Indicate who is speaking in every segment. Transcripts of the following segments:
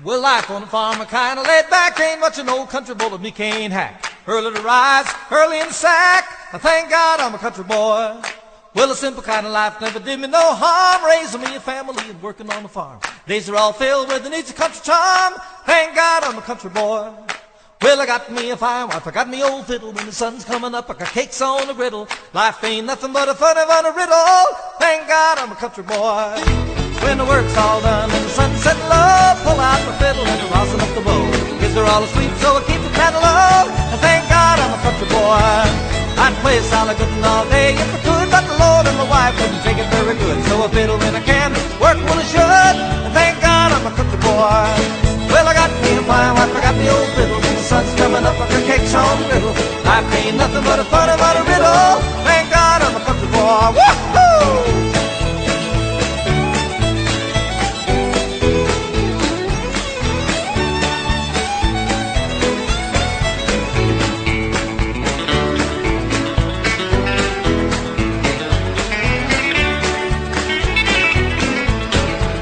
Speaker 1: Well, life on the farm, I kinda laid back. Ain't much an old country boy of me can't hack. Early to rise, early in the sack. I thank God I'm a country boy. Well, a simple kind of life never did me no harm. Raising me a family and working on the farm. Days are all filled with the needs of country charm. Thank God I'm a country boy. Well, I got me a fine wife, I got me old fiddle. When the sun's coming up, I got cakes on the griddle. Life ain't nothing but a funny riddle. Thank God I'm a country boy. When the work's all done and the sun's setting low, pull out my fiddle and rousing up the bow. Kids are all asleep, so I keep the pedal low. And thank God I'm a country boy. I'd play solid good all day if I could, but the Lord and my wife wouldn't take it very good. So I fiddle when I can, work when I should. And thank God I'm a country boy. Well, I got me a fine wife, I got me old fiddle. When the sun's coming up, I got cakes on the griddle. Life ain't nothing but a funny riddle. Thank God I'm a country boy. Woo-hoo!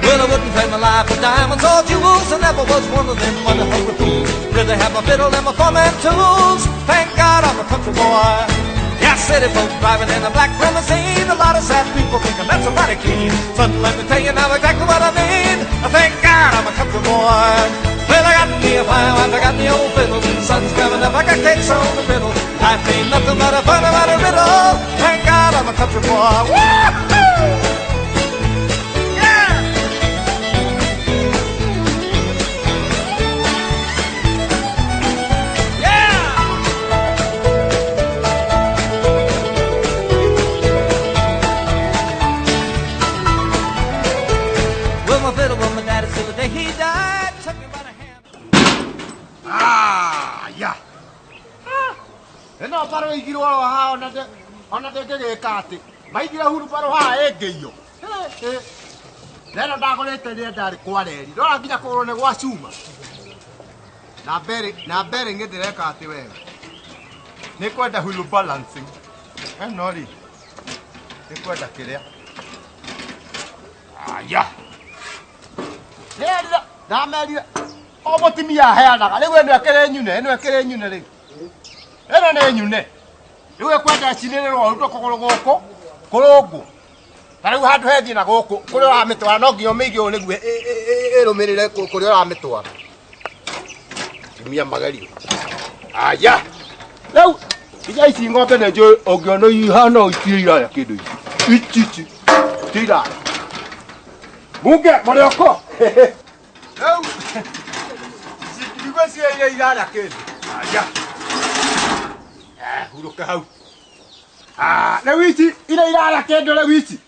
Speaker 1: Well, I wouldn't trade my life for diamonds or jewels. I never was one of them money-hungry fools. Rather have my fiddle and my farming tools. Thank God I'm a country boy. Yeah, city folk driving in a black limousine. A lot of sad people thinking that's a mighty keen. Son, let me tell you now exactly what I mean. Thank God I'm a country boy. Well, I got me a fine wife, I got me old fiddle. When the sun's coming up, I got cakes on the griddle. Life ain't nothing but a funny riddle. Thank God I'm a country boy. Woo-hoo! He died, took me by the hand.
Speaker 2: Ah, yeah. Eno paro igiro ha ona de kati. Mai gira huru paro ha egeyo. Lero ndagorete ri ndari kwareri. Ndora nginya kugoro ne gwa cuma. Na bere ngidire kati wega. Ni kwenda hulu balancing. No ri. Ni kwenda kiria. Ah, yeah. Lera damerira obotimia heanaga riu eno ekere nyune riu eno ne nyune riu ekwenda ciniriro ruto kogoro goko kurungu ta riu handu hethi na goko kuri uramitwara no nginya migi u niguo irumirire kuri uramitwara timia magari aya riu ija ici ng'ombe ne njo ongiona ihana itira ya kindu ichi tira Munge Marioko. Não. Se você ia ir naquele. Já. Huro carro. Não isso. Ira naquele, não isso.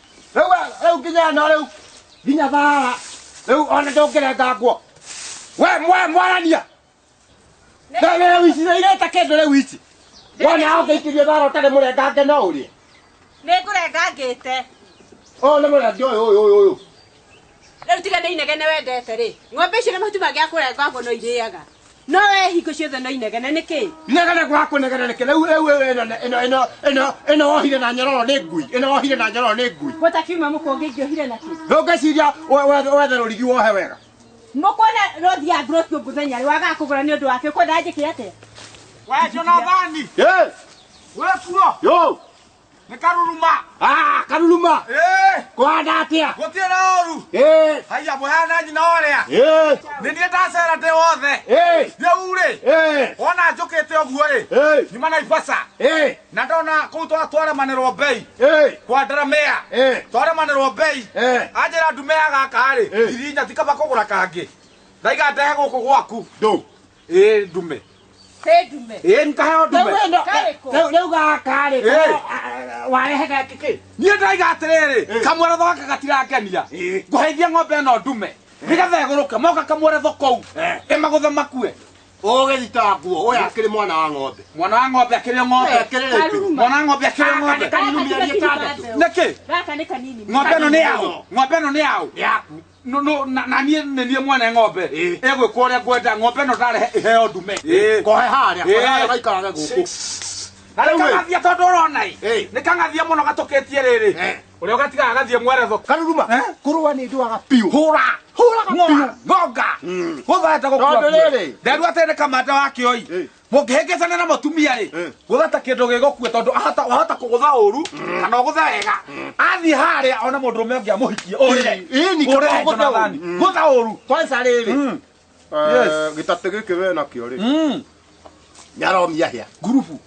Speaker 2: Eu queria não eu. Vinha lá. Eu olha do que da água. Moa nia. Não isso, ira naquele, não isso. Olha alguém que dar o tele mulher gaga não uri.
Speaker 3: Negura gagete.
Speaker 2: Oh, não mulher, oi.
Speaker 3: Riu tiga ni inegene wendete ri ng'ombe icio nĩ mahuti mangĩ akũrenga ngono irĩaga no we hingo ciothe no inegene nĩkĩ
Speaker 2: inegene gwakũ negene nĩkĩ rĩu ĩno ohire na nyororo nĩ ngui
Speaker 3: gũtakiuma mũkũngĩ ingĩohire nakĩ
Speaker 2: ndũngĩciria wethe rũrigi wohe wega
Speaker 3: mũkwona rũthia ngũrũtio mũthenya rĩ wagaga kũgũra nĩ ũndũ wake ũkwenda njĩke atĩa
Speaker 4: we Jonathani we kuo
Speaker 2: yo
Speaker 4: nĩ karuruma
Speaker 2: karuruma kwanda atia
Speaker 4: gũtirĩ na ũru haiya mũhana nyina ũrĩa nĩ niĩ ndacera ndĩ wothe rĩu rĩ wona njũkĩte ũguo rĩ nyuma Naivasha na ndona kũu twaremanĩrwo mbei kwa Ndaramea twaremanĩrwo mbei anjĩra ndumeya gaka rĩ irinya tikaba kũgũra kangĩ ndaiga ndehe gũkũ gwaku ndume
Speaker 3: Ndume
Speaker 4: nkaheo ndume
Speaker 2: rĩu gaka rĩ warehega kĩkĩ
Speaker 4: niĩ ndaiga atĩrĩrĩ kamweretho gaka gatirangenia ngũheithia ng'ombe ĩno ndume nĩgetha ĩgũrũke moka kamweretho kũu ĩmagũthe makue
Speaker 2: ũgĩthitangwo ũyũ akĩrĩ mwana wa ng'ombe
Speaker 4: akĩrĩ ng'ombe mwana wa ng'ombe akĩrĩ ng'ombe nĩkĩ
Speaker 3: gaka nĩ kanini
Speaker 4: ng'ombe ĩno nĩ yaũ na niĩ mwene ng'ombe ĩgwĩkwo ũrĩa ngwenda ng'ombe ĩno ndarĩ ĩheo ndume
Speaker 2: kohe harĩa gaikarage gũkũ
Speaker 4: Nĩ kangathia tondũ ũronai nĩ kangathia mũno gatũkĩtie rĩrĩ ũrĩa ũgatigaga gathiĩ mweretho
Speaker 2: Karuruma kũrũa nĩ nduaga piũ
Speaker 4: hũra ngonga guthata gukua nderu atene kamata wake oi mungihengecana na mutumia ri guthata kindu gigukue tondu ahota kugutha uru kana gutha wega athi haria ona mundu rume ngia muhikie urire
Speaker 2: ini
Speaker 4: gutha uru
Speaker 2: kwanza riri gitate giki we na kio ri nyaromia hia
Speaker 4: gurupu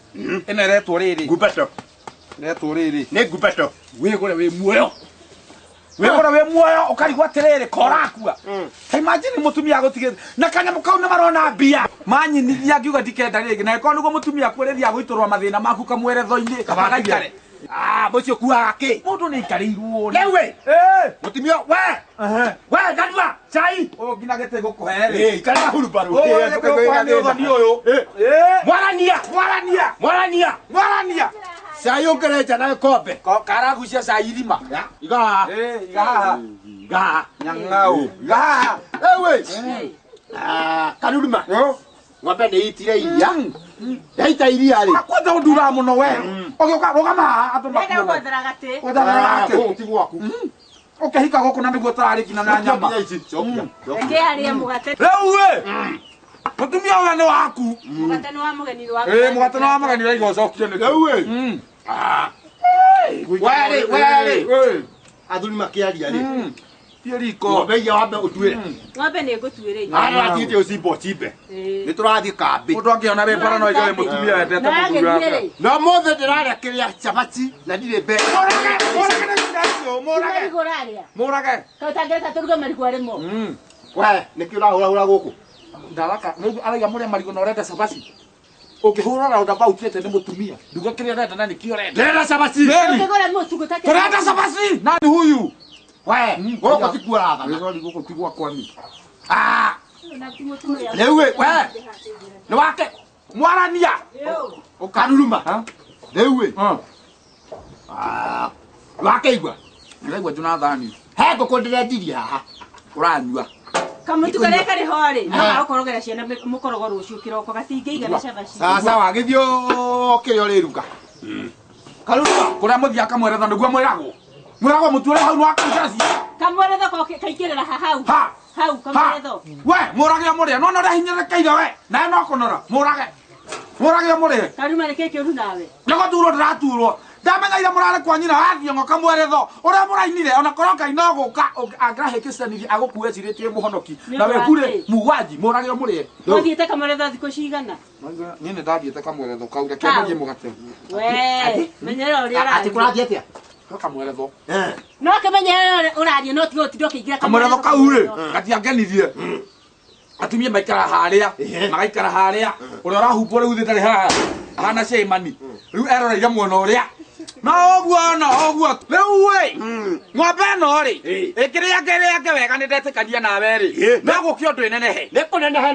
Speaker 4: ene retwo riri
Speaker 2: gubeto
Speaker 4: retwo riri
Speaker 2: ne gubeto
Speaker 4: wigore wi muoyo wigora we muoyo ukarigwa tiriri korakua imagine mutumia gutigire na kanyamu kau na marona mbia manyinithia ngiuga ndikenda ringi na iko niguo mutumia kwerethia gwiturwa mathina maku kamweretho-ini kabagaikare
Speaker 2: mucio kuaga ki
Speaker 4: mundu ni ikarirwo
Speaker 2: lewe mutumia we ganua chai
Speaker 4: ngina gete gukuhere
Speaker 2: ikara huru baru
Speaker 4: ni uyu mwarania
Speaker 2: chai ongereja na kombe
Speaker 4: karagucia cai irima
Speaker 2: iga
Speaker 4: nyang'au
Speaker 2: ewe kanuruma ng'ombe nĩ itire iria yaita iria rĩ
Speaker 4: kwenda ũndura mũno we ũgĩũka rũgama andũ
Speaker 2: ti gwaku
Speaker 4: ũkĩhika gũkũ na nĩguo tarĩkina na nyama
Speaker 2: cokia
Speaker 4: rĩu we mũtumia ũyũ nĩ waku
Speaker 3: mũgate nĩ wa mũgeni
Speaker 4: mũgate nĩ wa mũgeni ũraiga ũcokie nĩkĩ
Speaker 2: rĩu we athuri makĩaria rĩ
Speaker 4: riko
Speaker 2: ng'ombe iria wambe ũtuĩre
Speaker 3: ng'ombe nĩ ngũtuĩre
Speaker 2: athiĩte ũcimba ũcimbe nĩ tũrathiĩ kambĩ
Speaker 4: mũndũ angĩona wĩ paranoid wĩ mũtumia wendete mũthuri wake
Speaker 2: na ũmũthĩ ndĩrarĩa kĩrĩa cabaci na ndirĩ mbe
Speaker 4: mũrage
Speaker 3: kaũtangĩreta tũruge marigũ arĩmo
Speaker 2: we nĩkĩ ũrahũrahũra gũkũ
Speaker 4: ndaraka araiga mũrĩa marigũ na ũrenda cabaci ũngĩhũra roundabout ete nĩ mũtumia nduga kĩrĩa ũrenda na nĩkĩo ũrenda
Speaker 2: ndĩrenda cabaci
Speaker 3: ũngĩgũra mũtu gũtakĩra
Speaker 4: tũrenda cabaci nani huyu
Speaker 2: we gũkũ tikuoratha
Speaker 4: gĩthori gũkũ ti gwakwa ni
Speaker 2: rĩu we nĩ wake
Speaker 4: mwarania
Speaker 2: kanuruma rĩu we wakeigua
Speaker 4: ndĩraigua Jonathani
Speaker 2: he ngũkũ ndĩrendirie haha
Speaker 4: ũranyua
Speaker 3: kamutu karĩa karĩ ho rĩ no gagũkorogera ciana mũkorogo rũciũ kĩroko gatingĩigana cabaci
Speaker 2: sawa gĩthiĩ kĩrĩa ũrĩruga kanuruma
Speaker 4: kũrĩa mũthia kamweretha nĩguo mwĩragwo mũtu ũrĩa hau nĩ wakanjaci
Speaker 3: kamweretho kaingĩrĩra hau kamweretho
Speaker 4: we mũrage mũrĩa nona ũrĩa hinyĩrĩkĩire we nawe no kũnora mũrage mũrĩa
Speaker 3: karuma nĩ kĩkĩũru nawe
Speaker 4: nĩgũturwo ndĩraturwo ndamenyaire mũrarĩ kwa nyina wathiong'o kamweretho ũrĩa mũrainire ona korwo Ngai no gũka angĩrahĩkĩcanirie agũkue cirĩtie mũhonoki na we kurĩ mugwanji mũrage mũrĩa
Speaker 3: wathiĩte kamweretho thikũ cigana
Speaker 4: niĩ nĩ ndathiĩte kamweretho kau reke mendie mũgate
Speaker 3: we menyerera ũrĩa
Speaker 2: atĩ kũrathiĩ atĩa
Speaker 4: kamweretho
Speaker 3: no kĩmenyerera ũrathiĩ no tiga ũtinde ũkĩingĩra
Speaker 4: kamweretho kau rĩ gatiangenirie atumia maikara harĩa magaikara harĩa ũrĩa ũrahumbwo rĩu thĩ ndarĩ haha ahana Sheimani rĩu eroreire mwena ũrĩa na ũguo rĩu we ng'ombe ĩno rĩ ĩkĩrĩa wega nĩ ndetĩkania nawe rĩ no gũkĩ ũndũ ĩnenehe
Speaker 2: nĩ kũnenehe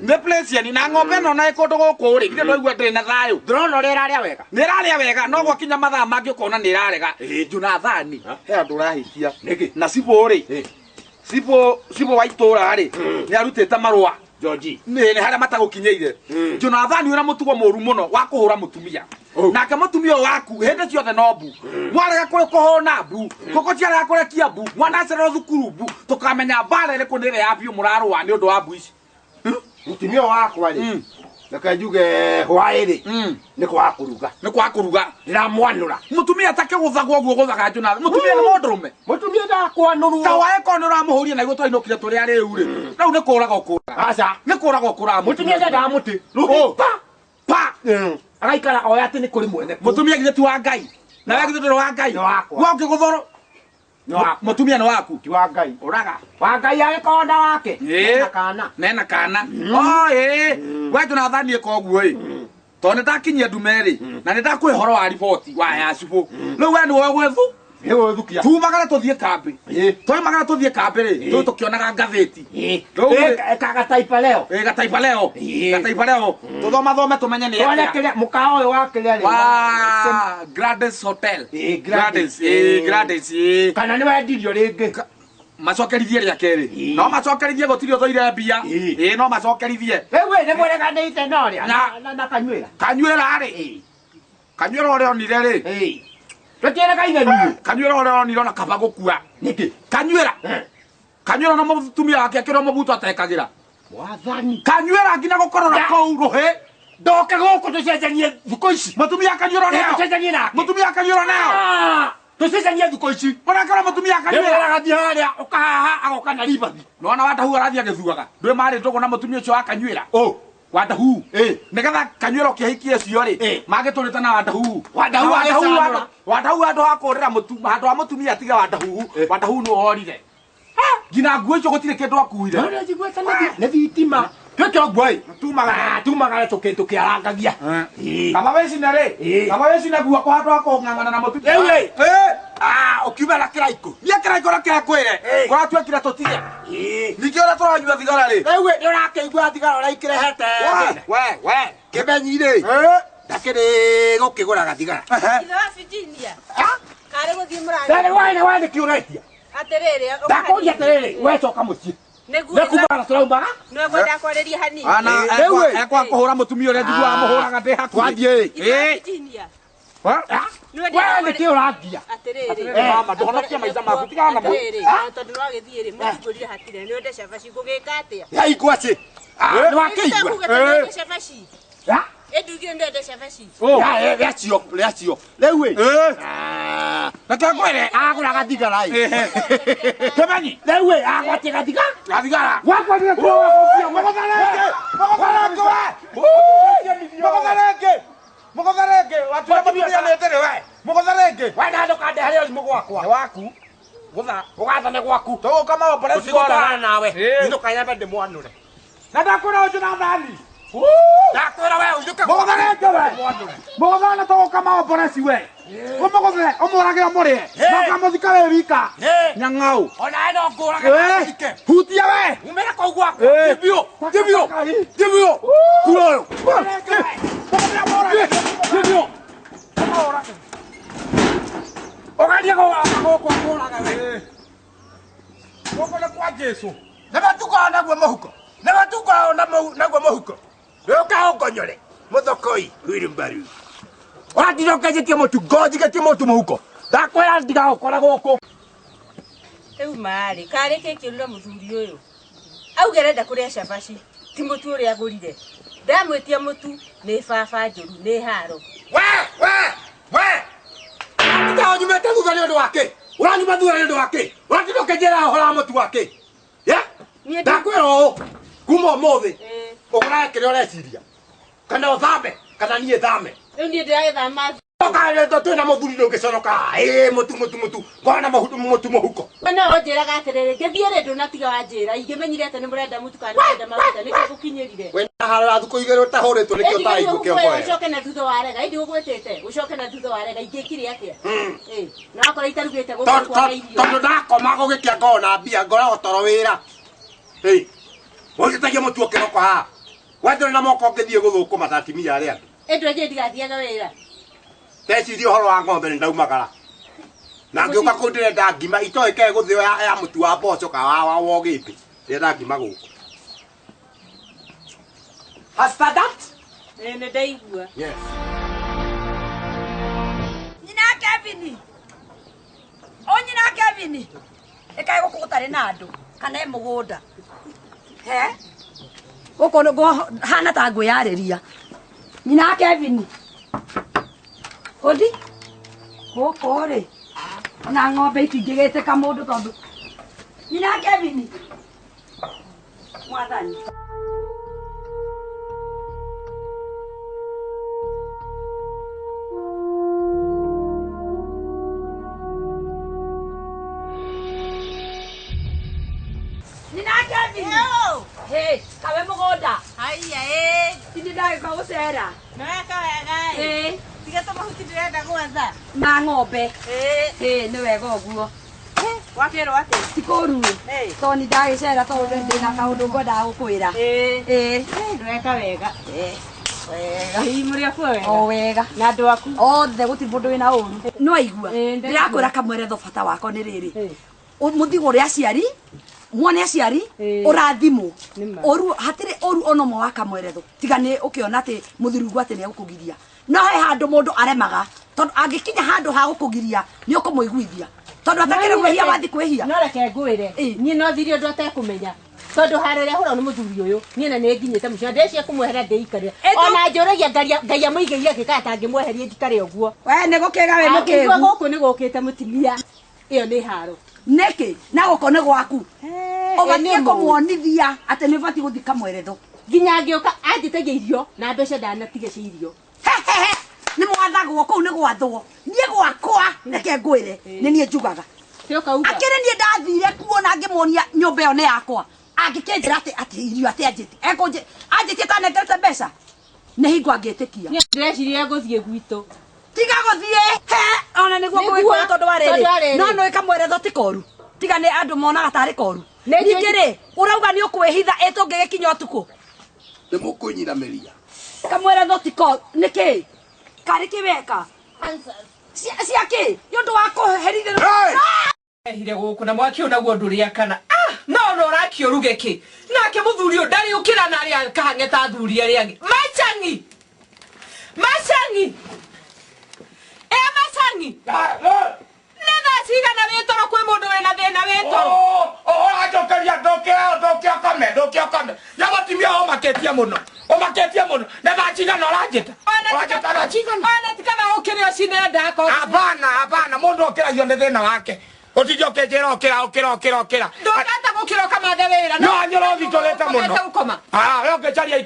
Speaker 2: nĩ Precian
Speaker 4: na ng'ombe ĩno na ĩkũndũ gũkũ rĩ githĩ ndwaigua ndĩrĩ na thayũ
Speaker 2: ndĩrona ũrĩa ĩrarĩa wega
Speaker 4: nĩ ĩrarĩa wega no gwakinya mathaa mangĩ ũkona nĩ ĩrarega Jonathani he andũ ũrahĩtia na Cibũ rĩ Cibũ wa itũũra rĩ nĩ arutĩte marũa
Speaker 2: George
Speaker 4: nĩ harĩa matagũkinyĩire Jonathani wĩna mũtugo mũru mũno wa kũhũra mũtumia nake mũtumia ũyũ waku hĩndĩ ciothe no mbu mwarega kũrĩ kũhũna mbu kũkũ ciarega kũrekia mbu mwana acererwo thukuru mbu tũkamenya mbara ĩrĩkũ nĩ ĩrĩa ya biũ mũrarũa nĩ ũndũ wa mbu ici
Speaker 2: mũtumia wakwa rĩ reke njuge hwaĩ-rĩ nĩ kwaga kũruga ndĩramwanũra
Speaker 4: mũtumia atakĩgũthagwo ũguo gũthaga Jonathani mũtumia nĩ mũndũrũme
Speaker 2: mũtumia ndakwanũrwo
Speaker 4: ta waĩ korwo nĩ ũramũhũria na igũĩ twainũkire tũrĩa rĩu rĩ rĩu nĩ kũũraga ũkũũraga
Speaker 2: aca
Speaker 4: nĩ kũũraga ũkũũraga
Speaker 2: mũtumia ndendaga mũtĩ
Speaker 4: pa
Speaker 2: agaikara oĩ atĩ nĩ kũrĩ mwene
Speaker 4: mũtumia githĩ ti wa Ngai nawe githĩ ndũrĩ wa Ngai wa ũkĩgũthorwo mũtumia nĩ waku
Speaker 2: ti wa Ngai
Speaker 4: ũraga
Speaker 2: wa Ngai agĩkorwo nda wake
Speaker 4: nena kana we Jonathani ĩka ũguo ĩ tondũ nĩ ndakinyia ndume rĩ na nĩ ndakwĩ ũhoro wa riboti wa ya Cibũ rĩu we nĩwe gwĩthu
Speaker 2: Thukia.
Speaker 4: Tumagara tuthie kambi. Twamagara tuthie kambi ri. Tu tukionaga ngatheti.
Speaker 2: Gataifa leo.
Speaker 4: Gataifa leo. Gataifa leo. Tuthoma tumenye ni
Speaker 2: atia. Kile mukao uyu wa kile ri.
Speaker 4: Wa Gladys Hotel. Gladys. Gladys.
Speaker 2: Kana ni wendirio ringi.
Speaker 4: Macokerithie ria keri. No macokerithie gutiri uthoire mbia. No macokerithie.
Speaker 2: Wewe ne mwereganite no ria. Na kanywira.
Speaker 4: Kanywira ri. Kanywira ore onire ri.
Speaker 2: Tutiere kaina ni.
Speaker 4: Kanywira ore onire na kaba gukua.
Speaker 2: Niki.
Speaker 4: Kanywira. Kanyuela na mutumia wake akiro mabuto atekagira.
Speaker 2: Mwathani.
Speaker 4: Kanyuela ngina gukorora kou ruhe.
Speaker 2: Ndoke goko tucenjanie thikũ ici.
Speaker 4: Mutumia akanyuela nao.
Speaker 2: Tucenjanie nake.
Speaker 4: Mutumia akanyuela nao.
Speaker 2: Tucenjanie thikũ ici.
Speaker 4: Onakora mutumia akanyuela.
Speaker 2: Nĩwĩra gathi harĩa ũkahaha agoka na ribathi.
Speaker 4: Nona watahu arathia githuaga. Ndwe mari togo na mutumia ucio akanyuela. Watahu. Nigetha kanyuela kihikie cio ri. Magitũrĩte na watahu. Watahu andu hakurira mutumia andu a mutumia atiga watahu. Watahu no orire. Gina nguo icio gutire kindu akuire.
Speaker 2: Nĩ njiguĩte nĩ thitima. Twĩke ũguo ĩ. Tumagara tũkĩarangagia.
Speaker 4: Kama wecina rĩ. Kama wecina guoko handu ha kũng'ang'ana na mutumia.
Speaker 2: Rĩu ũkiuma na kĩraiko.
Speaker 4: Niĩ kĩraiko reke kwĩre. Kũratuĩkire tũtige. Ningĩ ũrĩa tũranyua thigara rĩ.
Speaker 2: Rĩu nĩ ũrakĩigua thigara ũrĩa ikĩrehete. We Kĩmenyi rĩ. Ndakĩrĩ gũkĩgũra gathigara.
Speaker 3: Ithe wa Virginia. Kare gũthiĩ mũrango.
Speaker 2: Ndagĩ we nĩkĩ ũretia.
Speaker 3: Atĩrĩrĩ.
Speaker 2: Ndakũria atĩrĩrĩ we coka mũciĩ. Nĩkumara tũraumbaga.
Speaker 3: No ngwenda kwarĩria hanini.
Speaker 4: Ana ekwa kũhũra mutumia ũrĩa njiguaga mũhũraga ndĩ hakuhĩ.
Speaker 2: Twathiĩ.
Speaker 3: Virginia.
Speaker 2: We nĩkĩ ũrangia.
Speaker 3: Atĩrĩrĩ.
Speaker 4: Mama ndohonokia maitha maku tigana namo.
Speaker 3: Tondũ no agĩthiĩ rĩ mũtingũrire hatirĩ nĩ wende cabaci ngũgĩka atĩa.
Speaker 2: Ya igwaci. Nĩ wakĩigua.
Speaker 3: Cabaci.
Speaker 2: Ya.
Speaker 3: Edugire ndende cabaci.
Speaker 2: Ya rĩacio. Rĩu ĩ.
Speaker 4: Reke kwĩre.
Speaker 2: Agũra gathigara ĩ.
Speaker 4: Kĩmenyi.
Speaker 2: Rĩu agwatie gathigara.
Speaker 4: Gathigara.
Speaker 2: Wakwatire kũgũthia.
Speaker 4: Mũgotharenge. Watua mutumia nĩndĩrĩ we. Mũgotharenge.
Speaker 2: We na ndũkande harĩa ũrimũ gwakwa.
Speaker 4: Nĩ waku. Gũtha.
Speaker 2: Ũgathane gwaku.
Speaker 4: Tũgũka maoperesi
Speaker 2: Tũtigũtwarana nawe. Inũka nyambe ndĩmwanũre.
Speaker 4: Na ndakwĩra ũnjũ na thani.
Speaker 2: Ndakwĩra we ũinũke.
Speaker 4: Mũgotharenge we. Mũgothana tũgũka maoperesi we. Ũmũgothere ũmũrage ũmũrĩe. Mũkamuthika we wika. Nyang'au.
Speaker 2: Ona eno ngũrage.
Speaker 4: Hutia we.
Speaker 2: Umĩra kũu gwaku. Thibio. Kuoyo. Ogalia gũkũ kũraga we.
Speaker 4: Gũkũ nĩ kwa Jesu.
Speaker 2: Nĩmatukaga naguo mũhuko. Nĩmatukaga naguo mũhuko. Ũkahongonyore. Mũthokoi Wilbaru. Ũratira ũkenjetie mũtu ngonjigĩtie mũtu mũhuko. Ndakwĩra ndigagũkora gũkũ.
Speaker 3: Rĩu marĩ karĩ kĩkĩrura mũthuri ũyũ. Auga arenda kũrĩa cabaci. Ti mũtu ũrĩa agũrire. Ndamwĩtia mũtu nĩ baba njũru nĩ haro.
Speaker 2: We! Ndio nyumete thutha nĩ ũndũ wake. Ũranyuma thutha nĩ ũndũ wake. Ũratira ũkenjera ũhoro wa mũtu wake. Ya? Ndakwĩra ũũ. Kuma ũmũthĩ. Ũgũra kĩrĩa ũreciria. Kana ũthame kana niĩ thame.
Speaker 3: Rĩu niĩ ndĩragĩthama.
Speaker 2: Ũkareto twĩna mũthuri ndũngĩconoka. Mũtu. Ngona mũtu mũhuko.
Speaker 3: No njĩraga atĩrĩrĩ ngĩthiĩ rĩ ndũnatiga wanjĩra ingĩmenyire atĩ nĩ mũrenda mũtu kana mũrenda maguta nĩkĩo gũkinyĩrire.
Speaker 2: We na harĩa thukũ igĩrĩ ũtahũrĩtwo nĩkĩo ũtaigũkĩo koe.
Speaker 3: Ũcoke na thutha wa rega indi ũgwĩtĩte ũcoke na thutha wa rega ingĩkire atĩa. Na akora itarugĩte gũkũ kwa irio.
Speaker 2: Tondũ ndakoma gũgĩkia ngona mbia ngoragwo toro wĩra. Ũgĩtagia mũtu ũkĩroka haha. Wendere na moko ngĩthiĩ gũthũkũma ta atimia arĩa angĩ.
Speaker 3: Endwa je ndigathiaga wĩra.
Speaker 2: Teciria ũhoro wa ng'ombe nĩ ndaumagara. Na ngĩũka kũu ndĩrenda ngima itoĩkae gũthĩo ya mũtu wa mboco ka wa wogĩte. Ndĩrenda ngima gũkũ. Has that?
Speaker 3: Nĩ ndaigua.
Speaker 2: Yes.
Speaker 5: Nyina Kevin. Nyina Kevin. Ekae gũkũ gũtarĩ na andũ kana mũgũnda. Gũkũ nĩ hana ta ngwĩyarĩria. Nyina Kevin. Othi. Gũkũ rĩ. Ona ng'ombe itingĩgĩtĩka mũndũ tondũ. Nyina Kevin. Mwathani. Nyina Kevin. Hey, kawe mũgũnda.
Speaker 3: Haiya
Speaker 5: Tindi ndagĩka gũcera.
Speaker 3: No weka wega tiga to mahuti ndĩrenda gwetha.
Speaker 5: Ma ng'ombe. Nĩ wega ũguo.
Speaker 3: Wakĩrwo atĩ.
Speaker 5: Tikũru. Tondũ nĩ ndagĩcera tondũ ndĩna kaũndũ ngwendaga gũkwĩra.
Speaker 3: Ndweka wega. Wega. Mũrĩ akuo wega.
Speaker 5: O wega.
Speaker 3: Na andũ aku.
Speaker 5: Othe gũtirĩ mũndũ wĩna ũru. No aigua. Ndĩrakwĩra kamweretho bata wako nĩ rĩrĩ. Mũthigo ũrĩa aciari mwone aciari ũrathimwo. Oru hatirĩ oru ono mo wa kamweretho. Tiga nĩ ũkĩona atĩ mũthurungu atĩ nĩ egũkũgiria. No he handũ mũndũ aremaga tondũ angĩkinya handũ ha gũkũgiria nĩ ũkũmũiguithia. tondu atakire kwehia wathi kwehia
Speaker 3: no reke ngwire ni no thirio ndo atekumenya tondu hareria hura ni muthuri uyu ni na ni nginyite mucio ndeci kumweheria ndeikare ona njuragia ngaia muigeire gikata ngimweheria ndikare uguo
Speaker 5: we ni gukiga we mukigu
Speaker 3: guku ni gukite mutimia iyo ni haro
Speaker 5: niki na guko ni gwaku obatie kumuonithia ati ni bati guthika mweretho
Speaker 3: nginya ngioka anjitegia irio na mbeca ndanatige irio
Speaker 5: ni mwathagwo kou ni gwathwo nie gwakwa reke ngwire ni nie njugaga akire nie ndathire kuona ngimuonia nyumba yo ni yakwa angikenjira ati irio ati anjiti anjiti tanengerete mbeca ni hingo angitikia
Speaker 3: ndeciria guthie gwitu
Speaker 5: tiga guthie ona niguo gwikora tondu wa riri no no ikamweretho ti koru tiga ni andu monaga tari koru ningiri urauga ni ukwihitha etungigikinya utuku
Speaker 6: ni mukunyirameria
Speaker 5: kamweretho ti koru niki kari kiweka ciake yondu wa kuherithia
Speaker 7: ehire guku na mwaki unaguo nduria kana no rakio rugeki nake muthuri ndari ukira na ria kahangeta thuri aria angi machangi machangi nenda sigana wetoro kwi mundu wena thina wetoro
Speaker 4: ajokeria ndokia kame yabatimia o maketia muno nenda chigana orajeta na chigana
Speaker 7: ona tikaba ukirio cinenda ko
Speaker 4: hapana mundu okiragio ni thina wake utijoke jera okira
Speaker 7: ndokata gukiro kama thewira
Speaker 4: no nyoro thitolete muno yoke charia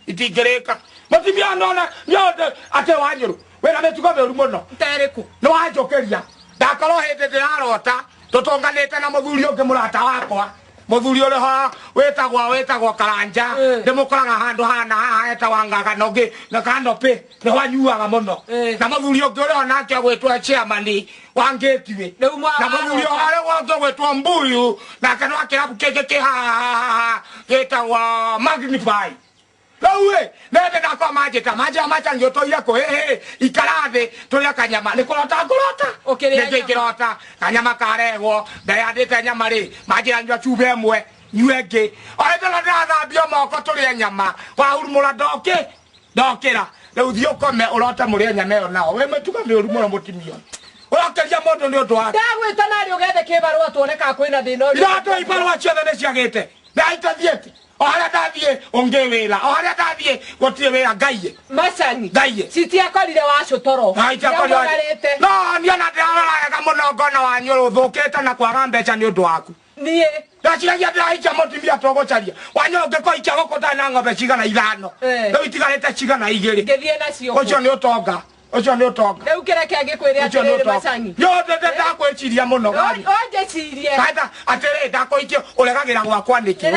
Speaker 4: itingirika mutimia nona nyode ate wanyuru wena metuko beru muno
Speaker 7: nteriku
Speaker 4: no wajokeria ndakoro hinde ndirarota tutonganite na muthuri ungi murata wakwa muthuri uri ha wetagwo karanja ndimukoraga handu hana haeta wangaga nogi na kando pe ni wanyuaga muno na muthuri ungi uri onake agwetwa chairman wangetiwe na muthuri ore wonge gwetwa mbuyu na kanwa kirabu keke kiha getagwo magnify Lawe, nende ndakwa maja ngio toia ko ikarathi turia kanyama ni kurota kirota kanyama karego ndayandite nyama ri majira nywa chube emwe nywenge orete na ndathambio moko turia nyama wahurumura ndokira riu thio kome urota muria nyama yo nao we metuka ni urumura mutimio urakeria mundu ni undu wa
Speaker 7: ndagwita nari ugethe kibarua tuoneka kwina thina
Speaker 4: uyu irato ibarua ciothe ni ciagite ndaithathiete oharia ndathie ongewira oharia ndathie gotire wira ngaiye
Speaker 7: macani
Speaker 4: ngaiye
Speaker 7: sitiakorire wacutoro
Speaker 4: aichakorire no niona ndirararaga muno ngono wanyu ruthukite na kwaga mbeca ni undu waku
Speaker 7: nie
Speaker 4: ndaciragia ndirahikia mutimia togocaria wanyu ngiko ikia gukuta na ng'ombe cigana 5 riu itigarite cigana 2
Speaker 7: ngithie nacio
Speaker 4: ucio ni utonga
Speaker 7: riu kireke angikwire atiriri macani
Speaker 4: yothe ndakwichiria muno gari
Speaker 7: onjecirie
Speaker 4: kaita atiri ndakoikio uregagira gwakwa niki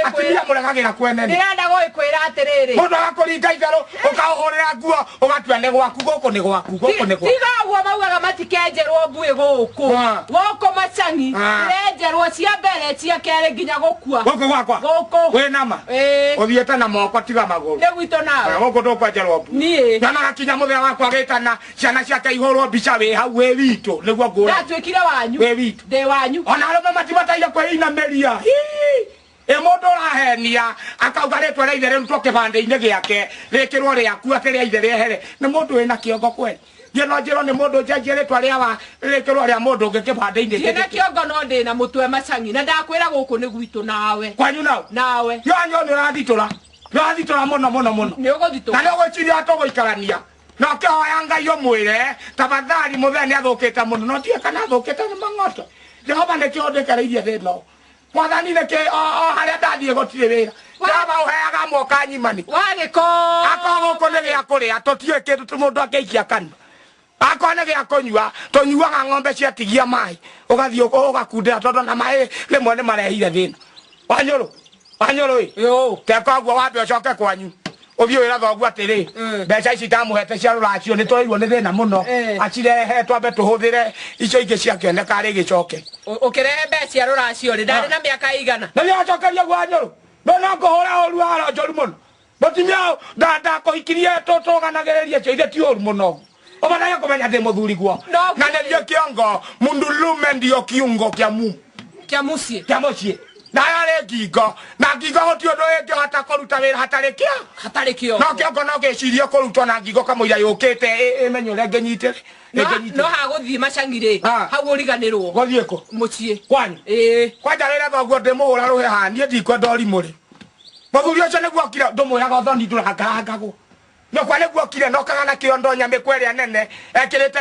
Speaker 4: atiria muregagira kwenene
Speaker 7: ndirenda guikwira atiriri
Speaker 4: mundu agakuringa itharu ukahorera nguo ugatua ni gwaku guku ni gwaku
Speaker 7: tiga guo maugaga matikejerwo mbui guku guku macani irenjerwo cia mbere cia keri nginya gukua
Speaker 4: guku gwakwa
Speaker 7: guku
Speaker 4: winama uthiete na moko tiga maguru
Speaker 7: ni gwito nawe
Speaker 4: guku ndukwenjerwo mbui
Speaker 7: nie
Speaker 4: na gakinya muthea wakwa gitana ciana ciake ihorwo mbica wi hau wi witu niguo ngura
Speaker 7: natwikire wanyu
Speaker 4: wi witu
Speaker 7: ndi wanyu
Speaker 4: ona arume matibataire kwĩinameria mundu urahenia akauga ritwa ria ithe rirutwo kibande-ini giake rikirwo riaku ati ria ithe riehere ni mundu wina kiongo kweli no njiro ni mundu njenjie ritwa ria rikirwo ria mundu ungi kibande-ini
Speaker 7: ndina kiongo no ndina mutwe macangi na ndakwira guku ni gwitu nawe
Speaker 4: kwanyu
Speaker 7: nawe
Speaker 4: yanyo ni urathitura muno
Speaker 7: ni uguthitũra
Speaker 4: na ni ugwiciria atuguikarania no kioya Ngai umwire tafadhali muthee ni athukite muno no tie kana athukite ni mang'oto Jehova ni kio ndekereirie thina mwathani ni ke haria ndathie gutire wira Jehova uheaga mwoka nyimani
Speaker 7: wagiko
Speaker 4: akoguko ni gia kuria tutie kindu mundu akeikia kanua akone gia kunyua tunyuaga ng'ombe ciatigia mai ugathie ugakundira tondu na mai rimwe ni marehire thina wanyuru
Speaker 7: yo
Speaker 4: tekoguo wambe ucoke kwanyu uthie wira thoguo atiri mbeca ici ndamuhete cia ruracio ni twairwo ni thina muno acirehe twambe tuhuthire icio ingi ciakioneka ri gicoke
Speaker 7: ukirehe mbeca cia ruracio ri ndari na miaka igana
Speaker 4: na niacokeria gwanyuru no nguhura oru aronjoru muno mutimia ndakuhikirie tuganagiririe cio ithe ti oru muno obanaye kumenya ndi muthuri guo na ndio kiongo mundu lume ndio kiungo kia mucie na yale ngingo na ngingo gutio ndo enge hata kuruta wira hatari kio no kio no giciria kurutwo na ngingo kamuira yukite imenyo renge nyitire
Speaker 7: no haguthii macangire hau uriganirwo
Speaker 4: guthie ko
Speaker 7: mucie
Speaker 4: kwanyu kwanja wira thoguo ndimuhura ruheha nie ndikwenda urimuri muthuri ucio niguo kire ndumwiraga thoni ndurangagwo no kwa niguo kire no kagana kiondo nyambe kweria nene ekirite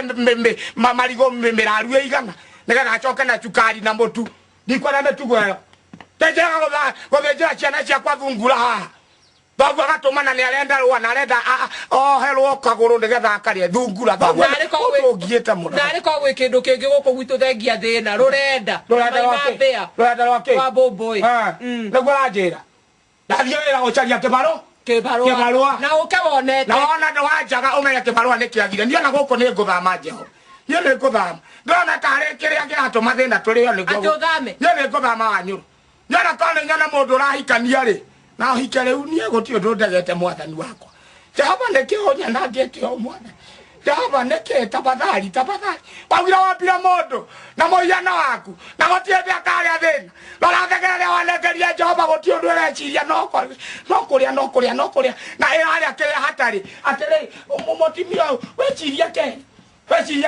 Speaker 4: marigo miraru igana nega acoke na cukari na mutu ndikwenda metugo yo tejega gothenjera ciana ciakwa thungura haha thoguo agatumana ni arenda rua na arenda hello kaguru nigetha akarie thungura ngiite muno
Speaker 7: ndari ko gwi kindu kingi guku gwitu thengia thina rurenda
Speaker 4: rwake
Speaker 7: wa boboy
Speaker 4: niguo ranjira ndathie wira gucaria kibarua
Speaker 7: na ukabonete
Speaker 4: na wona ndo wanjaga umenye kibarua ni kiagire ndiona guku ni nguthama jeho ye ni nguthama ndona tare kiria ngiratuma thina turio niguo
Speaker 7: atuthame
Speaker 4: ye ni nguthama wanyuru nyona kone nyona mundu rahikania ri na hike riu nie gutio ndundegete mwathani wakwa Jehova nekio nyana ngekio mwana Jehova neke tafadhali wawira wapira mundu na moyana waku na gotiende akaria thina lora thegere wanegeria Jehova gutio ndureciria no kuria na iraria kire hatari atiri mutimio weciria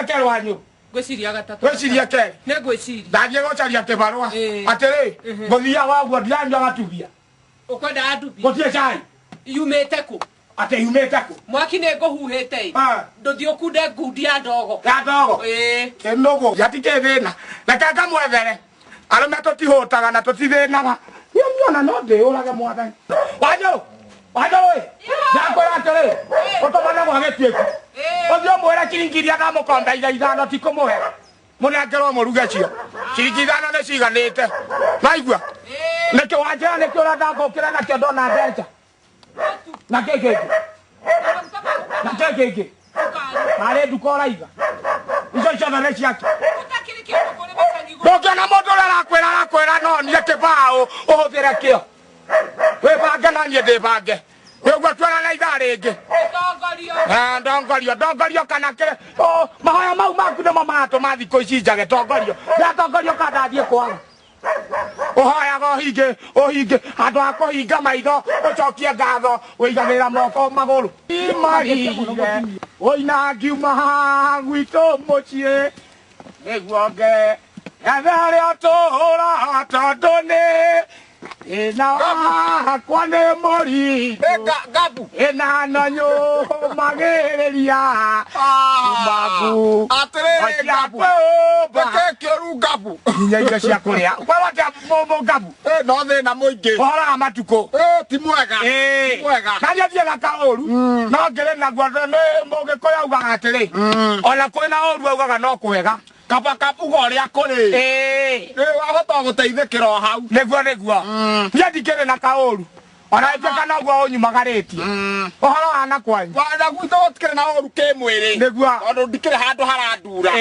Speaker 4: ke wanyu
Speaker 7: gwiciria gatatu
Speaker 4: weciria ke
Speaker 7: ne gwiciria
Speaker 4: ndathie gucaria kibarua atiri guthia waguo ndiranjwa gatubia
Speaker 7: ukwenda adubi
Speaker 4: gotie cai
Speaker 7: yumete ku
Speaker 4: ate yumete ku
Speaker 7: mwaki ne nguhuhete nduthio kunde ngundia ndogo
Speaker 4: kenogo yatike thina na kanga mwethere arume tutihutaga na tutithinaga niona no ndiurage mwathani wanyo ndakora atiri utomana mwagetiku uthio mwera kiringiria na mukonda ithano tikumuhe munengerwo muruge cio ciringi ithano nĩ ciganĩte naigua nĩkĩ wanjĩra nĩkĩ ũrenda ngũkĩra nakĩo ndona mbeca na kĩngĩ marĩ nduka ũraiga icio ciothe nĩ ciake ndũngĩona mũndũ ũrĩa arakwĩra no niĩ kĩbaũ ũhũthĩre kĩo wĩbange na niĩ ndĩbange nĩguo tuonane ithaa rĩngĩ ndongorio kana kĩrĩ mahoya mau maku nĩmo maratũma thikũ ici njage tongorio ndatongorio kandathiĩ kwaga uhoyaga uhinge andũ a kũhinga maitho ũcokie ngatho ũiganĩra moko magũrũ imarire ũina ngiuma gwitũ mũciĩ nĩguo ngethere ũtũũra tondũ nĩ ina hakwa nĩ mũritũ ina no nyũmagĩrĩria magu
Speaker 2: atĩrĩrĩ Gabu kĩũru Gabu
Speaker 4: nginya indo cia kũrĩa kwawata mũmũ Gabu
Speaker 2: no thĩna mũingĩ
Speaker 4: ũhoraga matukũ
Speaker 2: ti mwega
Speaker 4: na nĩathiaga kaũru no ngĩrĩ naguo nĩ mũgĩkũyũ augaga atĩrĩ ona kwĩna ũru augaga no kwega
Speaker 2: kaba uga ũrĩa kũrĩ wahota gũteithĩkĩra o hau
Speaker 4: nĩguo niĩ ndikĩrĩ na kaũru ona ĩtuĩka noguo ũnyumagarĩtie ũhoro wana kwanyu
Speaker 2: na gwitũ gũtikĩrĩ na ũru kĩmwĩrĩ
Speaker 4: nĩguo
Speaker 2: tondũ ndikĩrĩ handũ harandura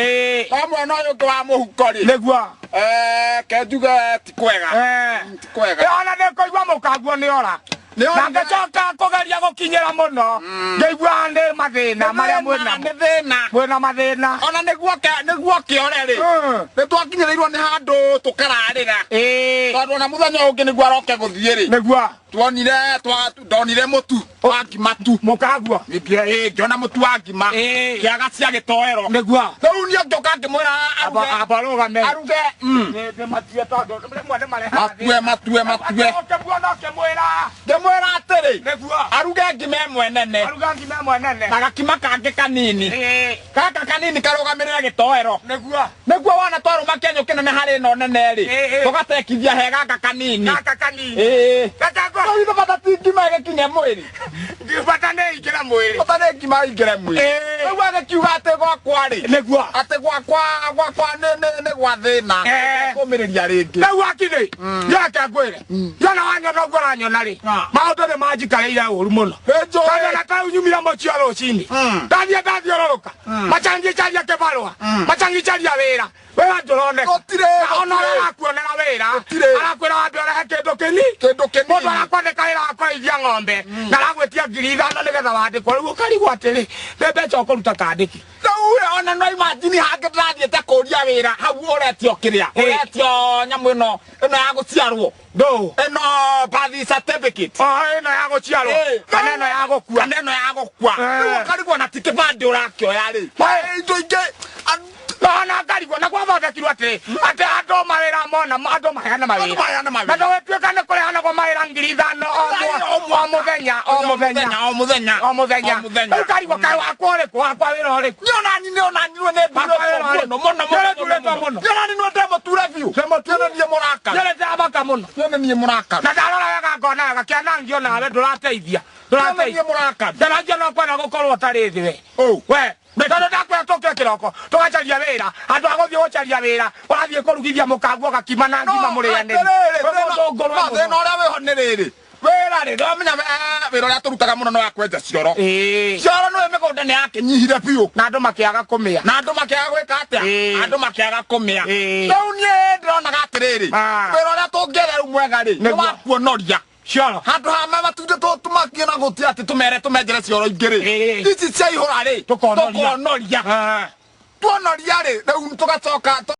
Speaker 2: no mwena ũyũ ũngĩ wa mũhuko-rĩ
Speaker 4: nĩguo
Speaker 2: ke njuge ti kwega
Speaker 4: ona nĩkũigua mũkanguo nĩ ora na ngĩcoka kũgeria gũkinyĩra mũno ngĩigua nĩ mathĩna marĩa mwĩna mathĩna
Speaker 2: ona nĩguo kĩore-rĩ nĩtwakinyĩrĩirwo nĩ handũ tũkararĩra tondũ ona mũthenya ũngĩ nĩguo aroke gũthiĩ-rĩ
Speaker 4: nĩguo
Speaker 2: ndonire mũtu wa ngima tu
Speaker 4: mũkanguo
Speaker 2: ngĩona mũtu wa ngima kĩaga cia gĩtoero
Speaker 4: nĩguo
Speaker 2: rĩu niĩ ngĩũka ngĩmwĩra
Speaker 4: abarũgame
Speaker 2: aruge
Speaker 4: ndĩmatue tondũ rĩmwe nĩmareha
Speaker 2: matue ngĩmwĩra atĩrĩ aruge ngima ĩmwe nene na gakima kangĩ kanini gaka kanini karũgamĩrĩre gĩtoero nĩguo wona twarũma kĩenyũ kĩnene harĩ ĩno nene-rĩ tũgatekithia he gaka kanini bata ti ngima ĩgĩkinye mwĩrĩ
Speaker 4: bata nĩ ingĩre mwĩrĩ
Speaker 2: bata nĩ ngima ingĩre mwĩrĩ rĩu agĩkiuga atĩ gwakwa-rĩ atĩ gwakwa nĩ gwa thĩna kũmĩrĩria rĩngĩ
Speaker 4: rĩu akirĩ yake ngwĩre yona wanyona ũguo ũranyona-rĩ maũndũ nĩ manjikarĩire ũru mũno tondũ na tarĩu nyumire mũciĩ rũcinĩ ndathiĩ ndathiũrũrũka macangĩcaria kĩbarũa macangĩcaria wĩra wewe ndorone
Speaker 2: Gotire.
Speaker 4: ona arakuonera wira arakwira wambiora kendo keni mundu arakwandika wira akoithia ng'ombe na aragwetia 5,000 nigetha wandikwo riu ukarigwo atiri mbeca ukuruta kandiki
Speaker 2: Uwe ona no imagine hake trathiete kuria wira hau uretio kiria uretio nyamu ino ya guciarwo
Speaker 4: ndo
Speaker 2: ino birth certificate
Speaker 4: ino ya guciarwo kana ino ya gukua
Speaker 2: riu ukarigwo na tikibandi urakioya ri indo ingi
Speaker 4: na ngarigwo na gwathondekirwo ati andũ mawĩra mona andũ maheane mawĩra na ndũgĩtuĩka nĩ kũrĩhanagwo mawĩra 5,000 o mũthenya rĩu karigwo kaĩ wakwa ũrĩkũ wakwa wĩra ũrĩkũ
Speaker 2: nĩonani nĩ ndĩmũture biũ nĩonanie mũraka
Speaker 4: nĩrĩtĩramaka mũno
Speaker 2: nĩonanie mũraka
Speaker 4: na ndarora wega ngona wega kĩanangio nawe ndũrateithia
Speaker 2: mũraka
Speaker 4: ndarangio no kwenda gũkorwo ũtarĩ thĩ we tondå ndakwä tåkä kä roko tå gacaria wä ra andå a gå thiä gå caria wä ra å rathiä kå rugithia må kagua gakima na ngima må rä anä
Speaker 2: thä na å rä a wä ho nä rä rä wä ra rä ndåmenya wä ra å rä a tå rutaga må no no wa kwenja cioro cioro nä mä gå nda nä yake nyihire biå
Speaker 4: na andå makäaga kå mä a
Speaker 2: na andå makäaga gwä ka atä a andå makäaga kå mä a rä u niä ndä ronaga atä rä rä wä ra å rä a tå ngä re rä u mwega rä nä wakuonoria
Speaker 4: cioro
Speaker 2: handå ha me matundä tå tumakie na gå tä atä tå mere tå menjere cioro ingä rä ici ciaihå ra rä
Speaker 4: tå konoria
Speaker 2: tuonoria rä rä u tå gacoka